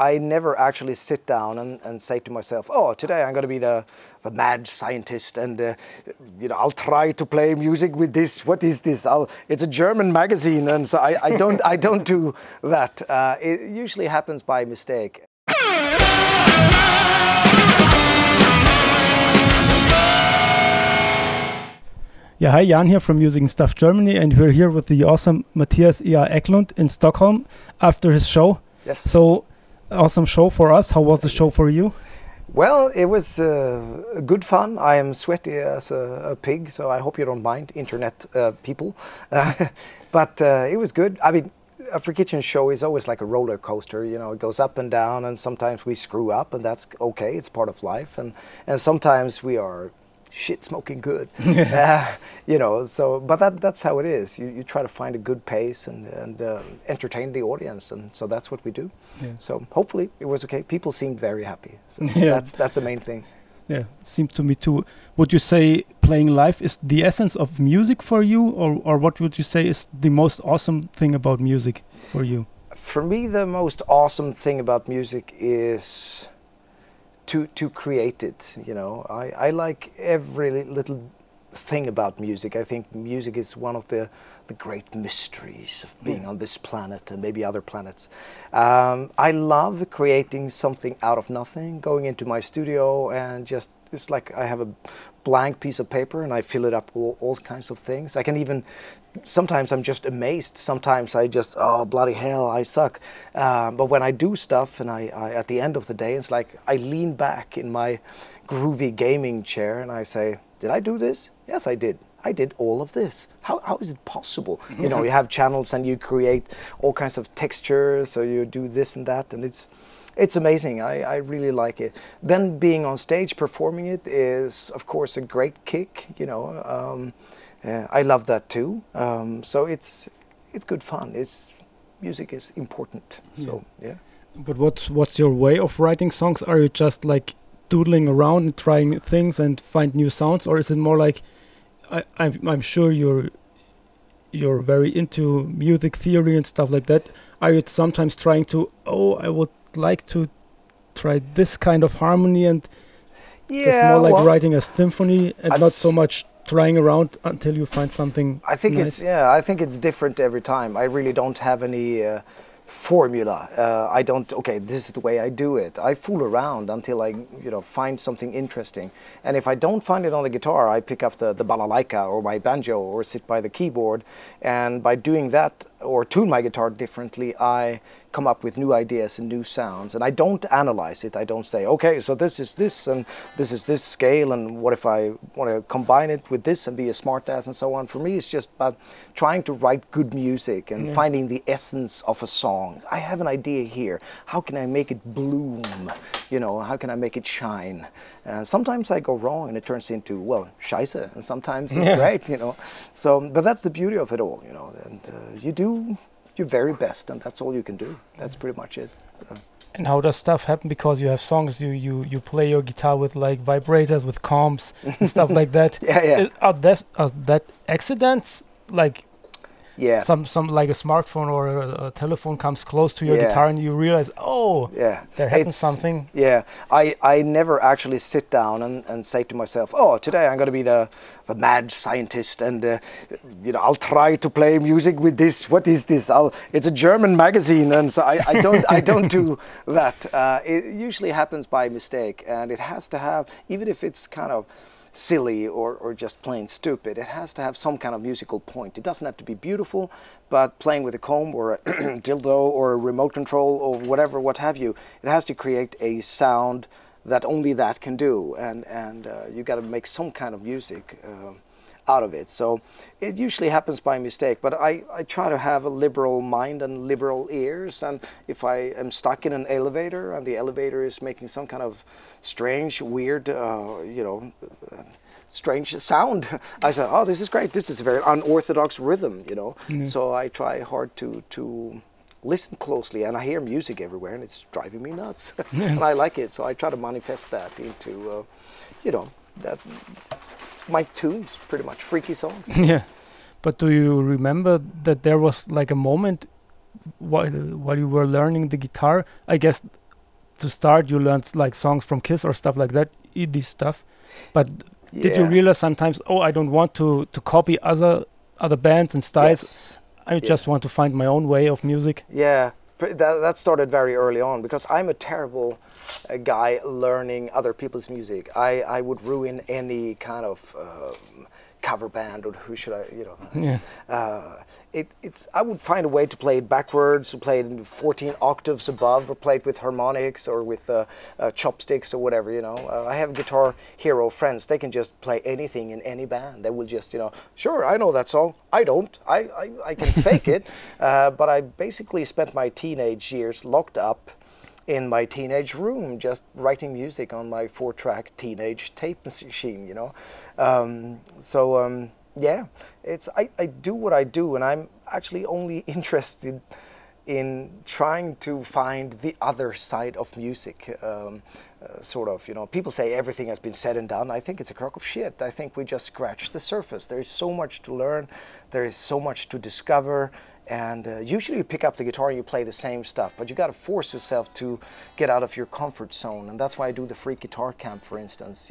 I never actually sit down and say to myself, oh, today I'm going to be the mad scientist and I'll try to play music with this. What is this? It's a German magazine, and so I don't do that. It usually happens by mistake. Yeah, hi, Jan here from nStuff Germany, and we're here with the awesome Mattias IA Eklundh in Stockholm after his show. Yes. So, awesome show for us. How was the show for you? Well, it was good fun. I am sweaty as a pig, so I hope you don't mind, internet people. But it was good. I mean, a Free Kitchen show is always like a roller coaster. You know, it goes up and down, and sometimes we screw up, and that's okay. It's part of life. And sometimes we are shit smoking good. So but that's how it is. You try to find a good pace and entertain the audience, and so that's what we do. So hopefully it was okay. People seemed very happy, so that's the main thing. Seemed to me too. Would you say playing live is the essence of music for you, or what would you say is the most awesome thing about music for you? For me, the most awesome thing about music is to create it. I like every little thing about music. I think music is one of the great mysteries of being on this planet and maybe other planets. I love creating something out of nothing, going into my studio and just, it's like I have a blank piece of paper and I fill it up with all kinds of things. I can even, sometimes I'm just amazed. Sometimes I just, oh, bloody hell, I suck. But when I do stuff and I at the end of the day, it's like I lean back in my groovy gaming chair and I say, did I do this? Yes, I did. I did all of this. How is it possible? You know, you have channels and you create all kinds of textures, so you do this and that, and it's amazing. I really like it. Then being on stage performing it is, of course, a great kick. I love that too. So it's good fun. Music is important. So yeah. But what's your way of writing songs? Are you just like doodling around and trying things and find new sounds, or is it more like I'm sure you're very into music theory and stuff like that? Are you sometimes trying to, I would like to try this kind of harmony, and just more like writing a symphony and not so much trying around until you find something nice? I think it's different every time. I really don't have any formula. This is the way I do it. I fool around until I find something interesting, and if I don't find it on the guitar, I pick up the balalaika or my banjo or sit by the keyboard, and by doing that or tune my guitar differently, I come up with new ideas and new sounds. And I don't analyze it. I don't say, okay, so this is this and this is this scale, and what if I want to combine it with this and be a smartass and so on. For me, it's just about trying to write good music and finding the essence of a song. I have an idea here. How can I make it bloom? How can I make it shine? Sometimes I go wrong and it turns into, well, scheisse, and sometimes it's great, So, but that's the beauty of it all, and you do your very best, and that's all you can do. That's pretty much it. And how does stuff happen? Because you have songs, you play your guitar with like vibrators, with comps and stuff like that. Are that accidents? Like some like a smartphone or a telephone comes close to your guitar and you realize, there happens something. I never actually sit down and say to myself, oh, today I'm going to be the mad scientist and I'll try to play music with this. What is this? It's a German magazine, and so I don't do that. It usually happens by mistake, and it has to have, even if it's kind of silly or just plain stupid, it has to have some kind of musical point. It doesn't have to be beautiful, but playing with a comb or a dildo or a remote control or whatever, what have you, it has to create a sound that only that can do, and you got to make some kind of music out of it. So it usually happens by mistake, but I try to have a liberal mind and liberal ears, and if I am stuck in an elevator and the elevator is making some kind of strange, weird, strange sound, I say, oh, this is great, this is a very unorthodox rhythm, So I try hard to listen closely, and I hear music everywhere and it's driving me nuts. And I like it, so I try to manifest that into that my tunes, pretty much freaky songs. But do you remember that there was like a moment while you were learning the guitar? I guess to start you learned like songs from Kiss or stuff like that, indie stuff, but did you Yeah. realize sometimes, oh, I don't want to copy other bands and styles? Yes. I just want to find my own way of music. Yeah, that started very early on because I'm a terrible guy learning other people's music. I would ruin any kind of cover band, or who should I, Yeah. I would find a way to play it backwards, to play it in 14 octaves above, or play it with harmonics or with chopsticks or whatever, I have guitar hero friends. They can just play anything in any band. They will just, sure, I know that song. I don't. I can fake it. But I basically spent my teenage years locked up in my teenage room, just writing music on my 4-track teenage tape machine, yeah, I do what I do, and I'm actually only interested in trying to find the other side of music, sort of, people say everything has been said and done. I think it's a crock of shit. I think we just scratched the surface. There is so much to learn. There is so much to discover. And usually you pick up the guitar and you play the same stuff, but you got to force yourself to get out of your comfort zone. And that's why I do the free guitar camp, for instance,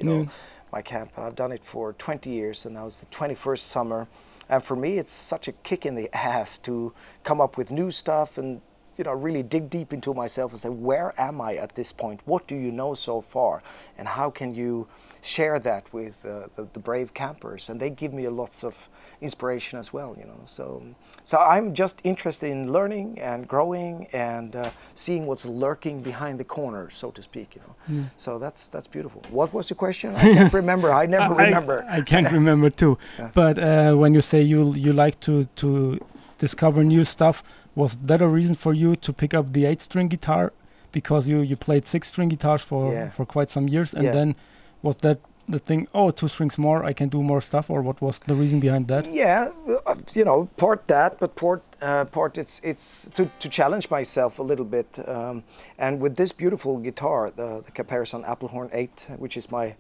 my camp. I've done it for 20 years, and now it's the 21st summer. And for me, it's such a kick in the ass to come up with new stuff and, really dig deep into myself and say, where am I at this point? What do you know so far? And how can you share that with the brave campers? And they give me lots of inspiration as well, So I'm just interested in learning and growing and seeing what's lurking behind the corners, so to speak, So that's beautiful. What was the question? I can't remember. I never remember. I can't remember too. Yeah. But when you say you like to discover new stuff, was that a reason for you to pick up the 8-string guitar? Because you played 6-string guitars for quite some years, and then was that the thing, 2 strings more, I can do more stuff, or what was the reason behind that? Yeah, part that, but part it's to challenge myself a little bit. And with this beautiful guitar, the Caparison Applehorn 8, which is my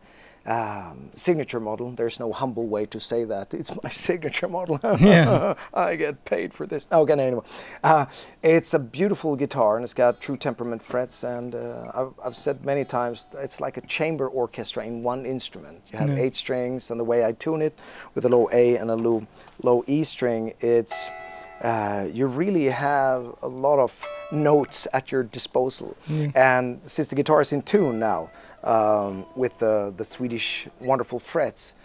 signature model. There's no humble way to say that. It's my signature model. Yeah. I get paid for this. Okay, anyway. It's a beautiful guitar, and it's got true temperament frets, and I've said many times, it's like a chamber orchestra in one instrument. You have 8 strings, and the way I tune it, with a low A and a low E string, it's you really have a lot of notes at your disposal. And since the guitar is in tune now, with the Swedish wonderful frets,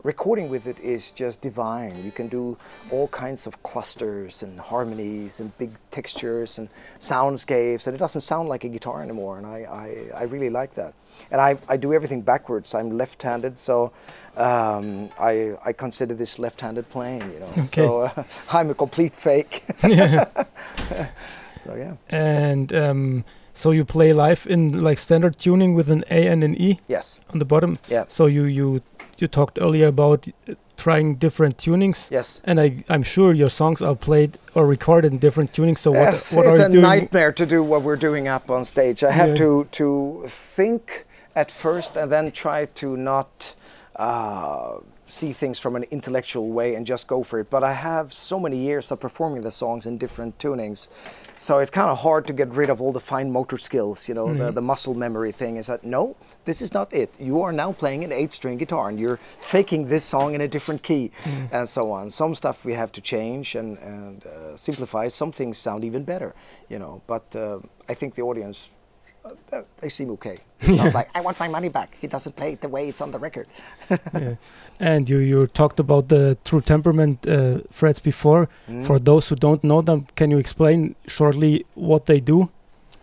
recording with it is just divine. You can do all kinds of clusters and harmonies and big textures and soundscapes, and it doesn't sound like a guitar anymore, and I really like that. And I do everything backwards. I'm left-handed, so I consider this left-handed playing, Okay. So I'm a complete fake. Yeah. So yeah. And so you play live in like standard tuning with an A and an E? Yes. On the bottom? Yeah. So you talked earlier about trying different tunings. Yes. And I'm sure your songs are played or recorded in different tunings. So what are you doing? It's a nightmare to do what we're doing up on stage. I have to think at first and then try to not see things from an intellectual way and just go for it. But I have so many years of performing the songs in different tunings, so it's kind of hard to get rid of all the fine motor skills, the muscle memory thing is that, no, this is not it. You are now playing an 8-string guitar and you're faking this song in a different key, and so on. Some stuff we have to change and simplify. Some things sound even better, but I think the audience, they seem okay. It's not like, I want my money back. He doesn't play it the way it's on the record. Yeah. And you talked about the true temperament frets before. For those who don't know them, can you explain shortly what they do?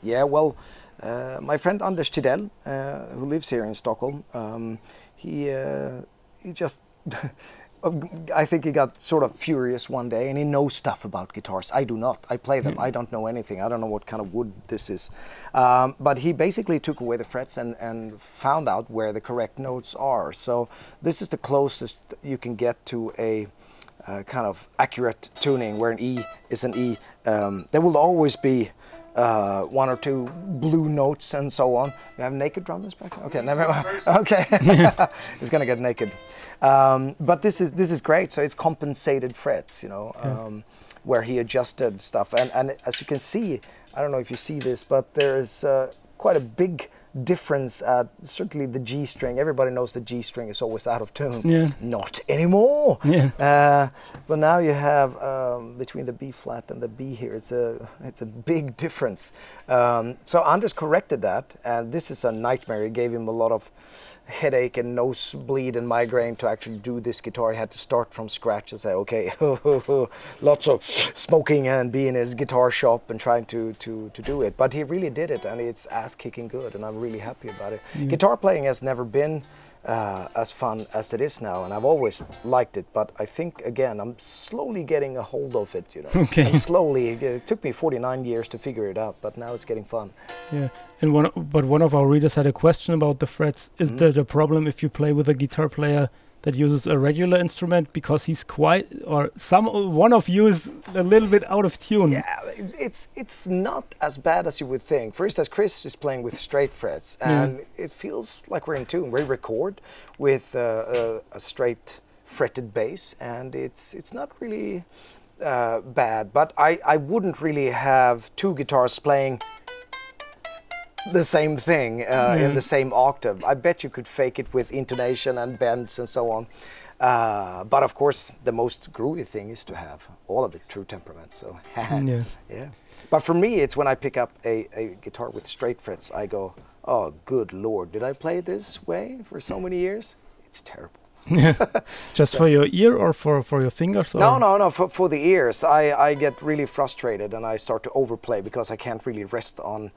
Yeah, well, my friend Anders Tidell, who lives here in Stockholm, he just... I think he got sort of furious one day, and he knows stuff about guitars. I do not. I play them. I don't know anything. I don't know what kind of wood this is. But he basically took away the frets and found out where the correct notes are. So this is the closest you can get to a kind of accurate tuning where an E is an E. There will always be 1 or 2 blue notes and so on. You have naked drummers back there? Okay, never mind. Okay, he's gonna get naked. But this is great. So it's compensated frets, where he adjusted stuff. And as you can see, I don't know if you see this, but there's quite a big difference at certainly the G string. Everybody knows the G string is always out of tune. Yeah. Not anymore. Yeah. But now you have between the B flat and the B here, it's a big difference. So Anders corrected that, and this is a nightmare. It gave him a lot of headache and nosebleed and migraine to actually do this guitar. He had to start from scratch and say, okay, lots of smoking and be in his guitar shop and trying to do it. But he really did it, and it's ass-kicking good, and I'm really happy about it. Guitar playing has never been as fun as it is now, and I've always liked it, but I think, again, I'm slowly getting a hold of it, you know. Okay. And slowly, it took me 49 years to figure it out, but now it's getting fun. Yeah, and one of our readers had a question about the frets. Is there a problem if you play with a guitar player that uses a regular instrument because he's quite, or one of you is a little bit out of tune? Yeah, it's not as bad as you would think. For instance, Chris is playing with straight frets, and it feels like we're in tune. We record with a straight fretted bass, and it's not really bad. But I wouldn't really have two guitars playing the same thing in the same octave. I bet you could fake it with intonation and bends and so on. But of course, the most groovy thing is to have all of it true temperament. So yeah. But for me, it's when I pick up a guitar with straight frets, I go, oh, good Lord, did I play it this way for so many years? It's terrible. Just for your ear or for your fingers? Or? No, for the ears. I get really frustrated and I start to overplay because I can't really rest on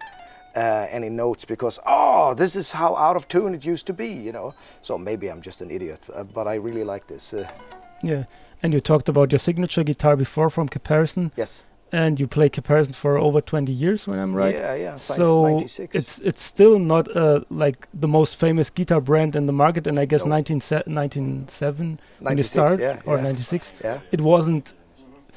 any notes because, oh, this is how out of tune it used to be, you know. So maybe I'm just an idiot, but I really like this. Yeah, and you talked about your signature guitar before from Comparison. Yes. And you play Comparison for over 20 years, when I'm right? Yeah, since so 96. It's still not like the most famous guitar brand in the market, and I guess 1997 when you started, or 96, it wasn't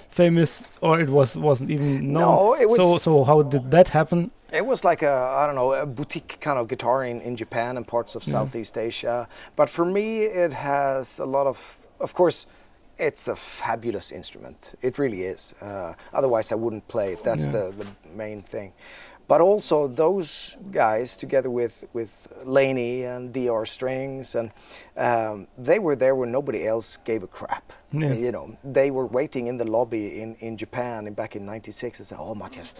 famous, or it wasn't even known. No, it was. So how did that happen? It was like a boutique kind of guitar in Japan and parts of Southeast Asia. But for me, it has a lot of course, it's a fabulous instrument. It really is. Otherwise, I wouldn't play it. That's the main thing. But also those guys, together with Laney and DR Strings, and they were there when nobody else gave a crap. Yeah. You know, they were waiting in the lobby in Japan back in '96 and said, "Oh, Mattias,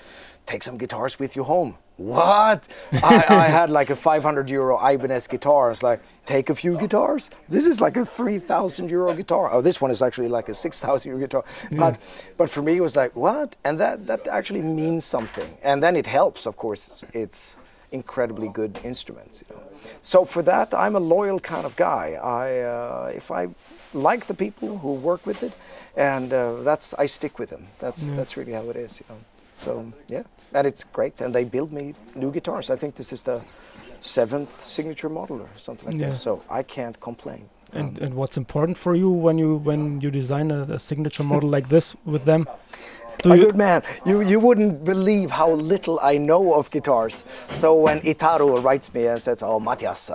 take some guitars with you home." What? I had like a 500 euro Ibanez guitar. It's like, take a few guitars? This is like a 3,000 euro guitar. Oh, this one is actually like a 6,000 euro guitar. Yeah. But for me, it was like, what? And that actually means something. And then it helps, of course. It's incredibly good instruments. You know? So for that, I'm a loyal kind of guy. If I like the people who work with it, and I stick with them. That's really how it is. You know? So yeah. And it's great, and they build me new guitars. I think this is the 7th signature model or something like this, so I can't complain. And what's important for you when you design a signature model like this with them? Good man, you wouldn't believe how little I know of guitars. So when Itaru writes me and says, "Oh, Mattias,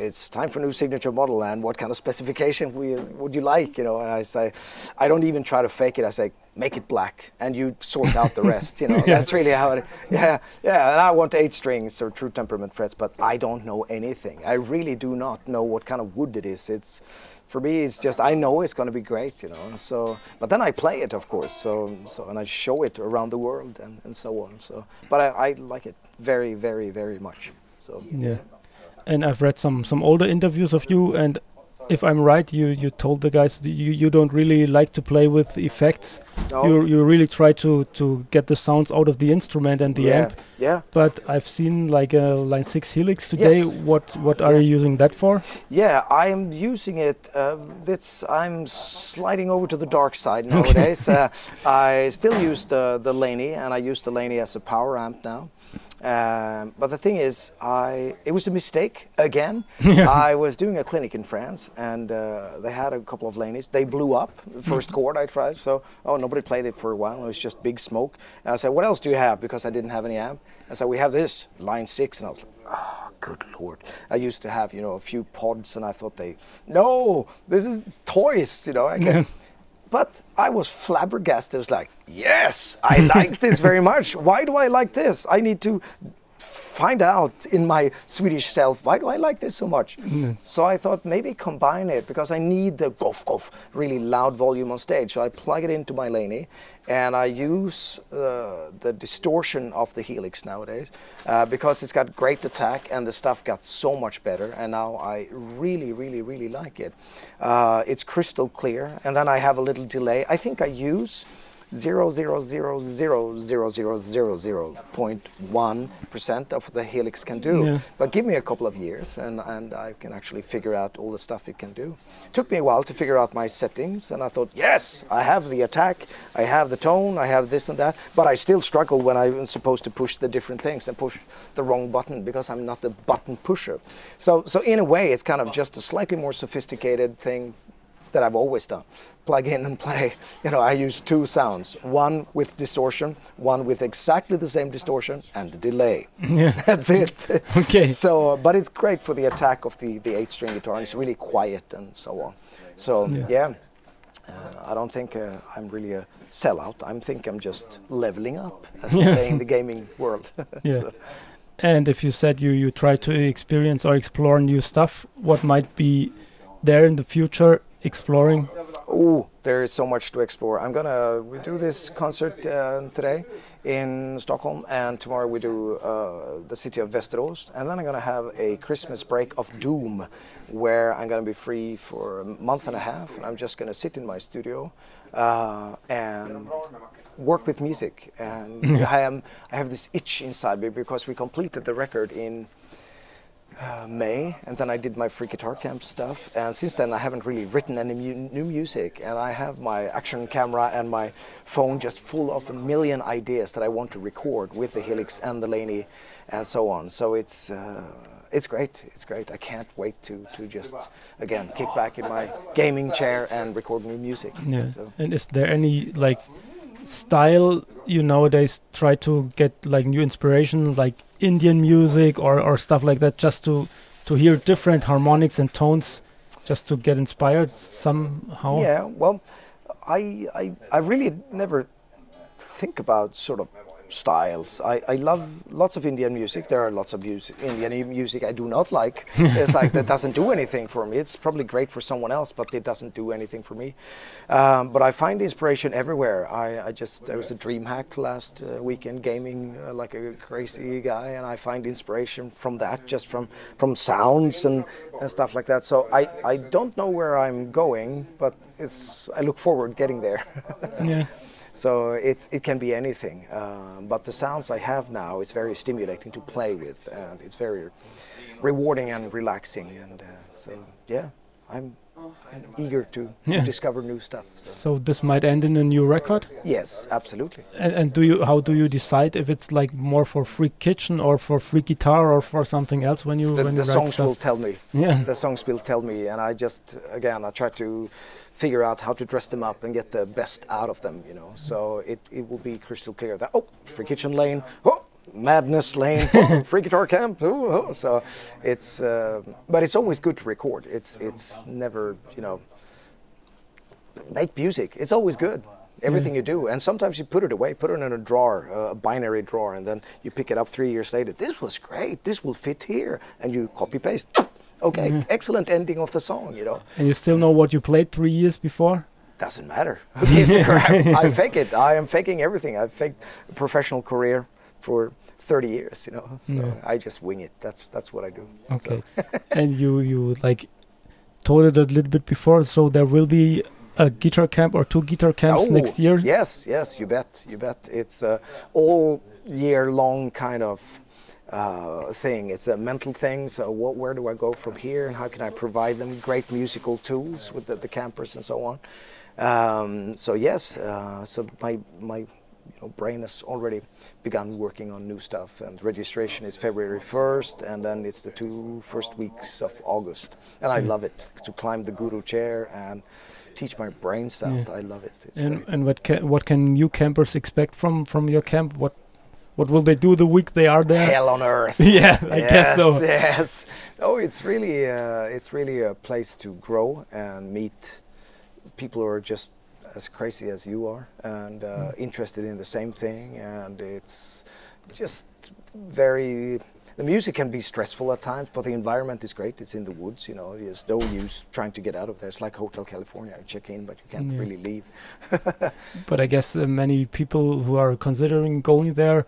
it's time for a new signature model, and what kind of specification would you like?" You know, and I say, I don't even try to fake it. I say, make it black, and you sort out the rest. You know, that's really how it. Yeah. And I want 8 strings or true temperament frets, but I don't know anything. I really do not know what kind of wood it is. It's for me, it's just I know it's going to be great. You know, so but then I play it, of course. So and I show it around the world and so on. So, but I like it very, very, very much. So yeah. And I've read some older interviews of you, and if I'm right, you told the guys that you don't really like to play with effects. No. You really try to get the sounds out of the instrument and the amp. Yeah. But I've seen like a line 6 Helix today. Yes. What are you using that for? Yeah, I'm using it. I'm sliding over to the dark side nowadays. I still use the Laney, and I use the Laney as a power amp now. But the thing is, it was a mistake again. I was doing a clinic in France, and they had a couple of Laneys. They blew up. The first chord I tried, so nobody played it for a while. It was just big smoke. And I said, "What else do you have?" Because I didn't have any amp. I said, "We have this line 6," and I was like, "Oh, good Lord!" I used to have, a few pods, and I thought this is toys, I can. but I was flabbergasted. I was like, yes, I like this very much. Why do I like this? I need to find out in my Swedish self, why do I like this so much? So I thought maybe combine it, because I need the golf, really loud volume on stage. So I plug it into my Laney, and I use the distortion of the Helix nowadays, because it's got great attack and the stuff got so much better, and now I really like it. It's crystal clear, and then I have a little delay. I think I use 0.1% of what the Helix can do. Yeah. But give me a couple of years and I can actually figure out all the stuff it can do. Took me a while to figure out my settings, and I thought, yes, I have the attack, I have the tone, I have this and that, but I still struggle when I'm supposed to push the different things and push the wrong button because I'm not a button pusher. So in a way, it's kind of just a slightly more sophisticated thing that I've always done. Plug in and play. You know, I use two sounds, one with distortion, one with exactly the same distortion and a delay. Yeah. That's it. Okay. So, but it's great for the attack of the 8-string guitar, and it's really quiet and so on. So, yeah, I don't think I'm really a sellout. I think I'm just leveling up, as we say in the gaming world. Yeah. So. And if you said you try to experience or explore new stuff, what might be there in the future exploring? Oh, there is so much to explore. We do this concert today in Stockholm, and tomorrow we do the city of Västerås, and then I'm gonna have a Christmas break of Doom, where I'm gonna be free for a month and a half, and I'm just gonna sit in my studio and work with music. And I have this itch inside me because we completed the record in May, and then I did my free guitar camp stuff, and since then I haven't really written any new music, and I have my action camera and my phone just full of a million ideas that I want to record with the Helix and the Laney and so on. So it's great. It's great. I can't wait to just again kick back in my gaming chair and record new music. Yeah. So. And is there any like style you nowadays try to get like new inspiration, like Indian music or stuff like that, just to hear different harmonics and tones, just to get inspired somehow? Yeah, well, I really never think about sort of styles. I love lots of Indian music. There are lots of Indian music I do not like. It's like that doesn't do anything for me. It's probably great for someone else, but it doesn't do anything for me. But I find inspiration everywhere. There was a DreamHack last weekend gaming like a crazy guy, and I find inspiration from that, just from sounds and stuff like that. So I don't know where I'm going, but I look forward getting there. Yeah. So it can be anything, but the sounds I have now is very stimulating to play with, and it's very rewarding and relaxing, and so yeah, I'm eager to discover new stuff. So this might end in a new record? Yes, absolutely. And how do you decide if it's like more for free kitchen or for free guitar or for something else when you the songs will tell me. Yeah. The songs will tell me, and I try to figure out how to dress them up and get the best out of them, you know. So it will be crystal clear that free kitchen lane, madness lane, free guitar camp. So it's but it's always good to record. It's never, you know, make music. It's always good. Everything you do, and sometimes you put it away, put it in a drawer, a binary drawer, and then you pick it up 3 years later. This was great. This will fit here, and you copy paste. Okay, excellent ending of the song, you know. And you still know what you played 3 years before? Doesn't matter. Who gives a crap? I fake it. I am faking everything. I've faked a professional career for 30 years, you know. So I just wing it. That's what I do. Okay. So. And you like told it a little bit before, so there will be a guitar camp or 2 guitar camps next year? Yes, you bet. It's all year long kind of thing. It's a mental thing. So where do I go from here, and how can I provide them great musical tools with the campers and so on? So yes, so my brain has already begun working on new stuff, and registration is February 1st, and then it's the 2 first weeks of August, and I love it to climb the guru chair and teach my brains out. I love it. It's great. And what can new campers expect from your camp? What will they do the week they are there? Hell on earth. Yeah, I guess so. Yes. Oh, it's really a place to grow and meet people who are just as crazy as you are, and interested in the same thing, and it's just very. The music can be stressful at times, but the environment is great. It's in the woods, you know. There's no use trying to get out of there. It's like Hotel California. You check in, but you can't really leave. But I guess many people who are considering going there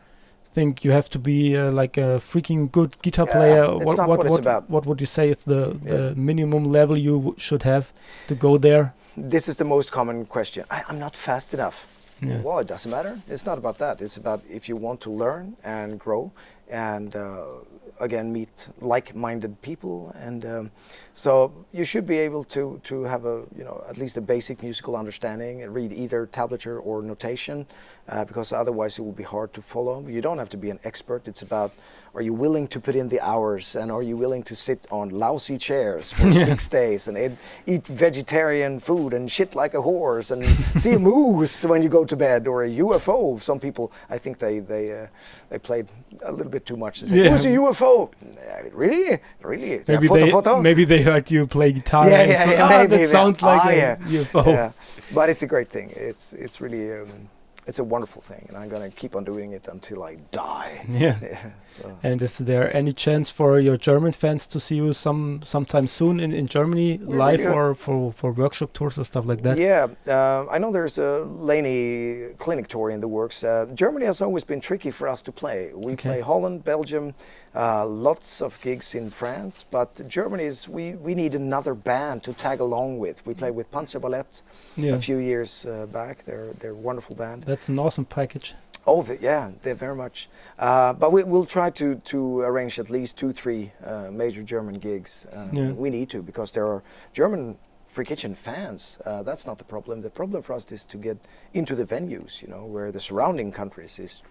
think you have to be like a freaking good guitar player. It's not what it's about. What would you say is the minimum level you should have to go there? This is the most common question. I'm not fast enough. Yeah. Well, it doesn't matter. It's not about that. It's about if you want to learn and grow and again meet like-minded people, and so you should be able to have a at least a basic musical understanding and read either tablature or notation, because otherwise it will be hard to follow. You don't have to be an expert. It's about, are you willing to put in the hours, and are you willing to sit on lousy chairs for 6 days and eat vegetarian food and shit like a horse and see a moose when you go to bed, or a UFO. Some people, I think they played a little bit too much. They say, who's a UFO? Really? Maybe they heard you play guitar. Maybe that sounds like a UFO. Yeah. But it's a great thing. It's really it's a wonderful thing, and I'm gonna keep on doing it until I die. Yeah. So. And is there any chance for your German fans to see you sometime soon in Germany, live, or for workshop tours or stuff like that? Yeah, I know there's a Laney clinic tour in the works. Germany has always been tricky for us to play. We play Holland, Belgium, lots of gigs in France, but Germany is, we need another band to tag along with. We played with Panzer Ballett a few years back. They're a wonderful band. That's an awesome package. Oh, they're very much. But we'll try to arrange at least 2-3 major German gigs. We need to, because there are German Free Kitchen fans. That's not the problem. The problem for us is to get into the venues, where the surrounding countries is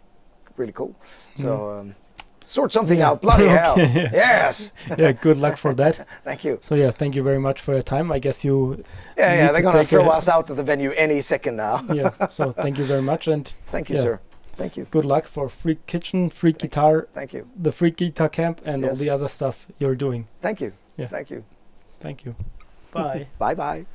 really cool. So sort something out, bloody hell. Yes. Yeah, good luck for that. Thank you. So thank you very much for your time. I guess you they're going to throw us out of the venue any second now. So thank you very much, and thank you, sir. Thank you. Good luck for Free Kitchen, Free Guitar. Thank you. The Free Guitar Camp, and all the other stuff you're doing. Thank you. Yeah. Thank you. Thank you. Bye. Bye-bye.